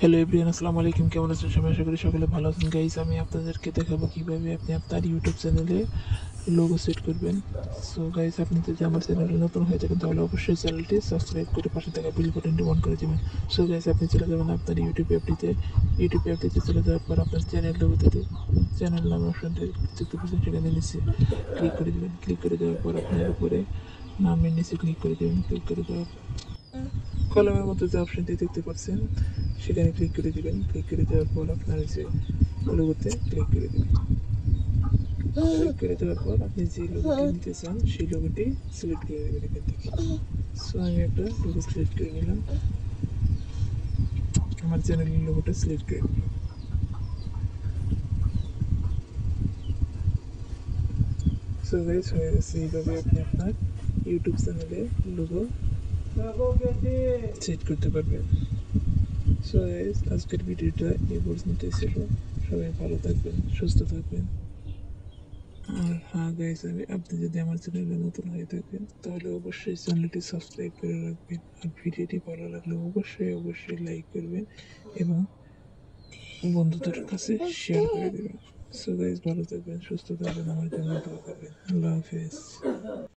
Hello everyone, আসসালামু আলাইকুম। কেমন আছেন সবাই? আশা করি সকলে ভালো আছেন। গাইস, আমি আপনাদেরকে দেখাবো কিভাবে আপনি আপনার ইউটিউব চ্যানেলে লোগো সেট করবেন। সো গাইস, আপনি যদি আমার চ্যানেলে নতুন হয়ে থাকেন তাহলে অবশ্যই চ্যানেলটি সাবস্ক্রাইব করে পাশে থাকা বেল বাটনটি অন করে দেবেন। সো গাইস, আপনি চলে যাবেন আপনার ইউটিউব অ্যাপটিতে চলে যাওয়ার পর আপনার চ্যানেল লোগোতে চ্যানেল নামে অপশনটি দেখতে পাচ্ছেন, সেখানে নিচে ক্লিক করে দেবেন। ক্লিক করে দেওয়ার পর আপনার উপরে নামের নিচে ক্লিক করে দেবেন। ক্লিক করে দেওয়ার কলমের মতো যে অপশনটি দেখতে পাচ্ছেন সেখানে ক্লিক করে দিবেন। ক্লিক করে দেওয়ার পর আপনার যে লোগোতে ক্লিক করে দেবেন। ক্লিক করে দেওয়ার পর আপনি যে লোগোটি নিতে চান সেই লোগোটি সিলেক্ট করে দেবেন এখান থেকে। সো আমি একটা লোগো সিলেক্ট করে নিলাম, আমার চ্যানেলের লোগোটা সিলেক্ট করে নিলাম। সো গাইস, হয়ে গেছে। এইভাবে আপনি আপনার ইউটিউব চ্যানেলে লোগো সেট করতে পারবেন। সো গাইস, আজকের ভিডিওটা এই পর্যন্তই ছিল। সবাই ভালো থাকবেন, সুস্থ থাকবেন। আর হ্যাঁ গাইস, আপনি যদি আমার চ্যানেলে নতুন হয়ে থাকেন তাহলে অবশ্যই চ্যানেলটি সাবস্ক্রাইব করে রাখবেন। আর ভিডিওটি ভালো লাগলে অবশ্যই লাইক করবেন এবং বন্ধুদের কাছে শেয়ার করে দেবেন। সো গাইস, ভালো থাকবেন, সুস্থ থাকবেন, আমার জন্য দোয়া করবেন। আল্লাহ হাফেজ।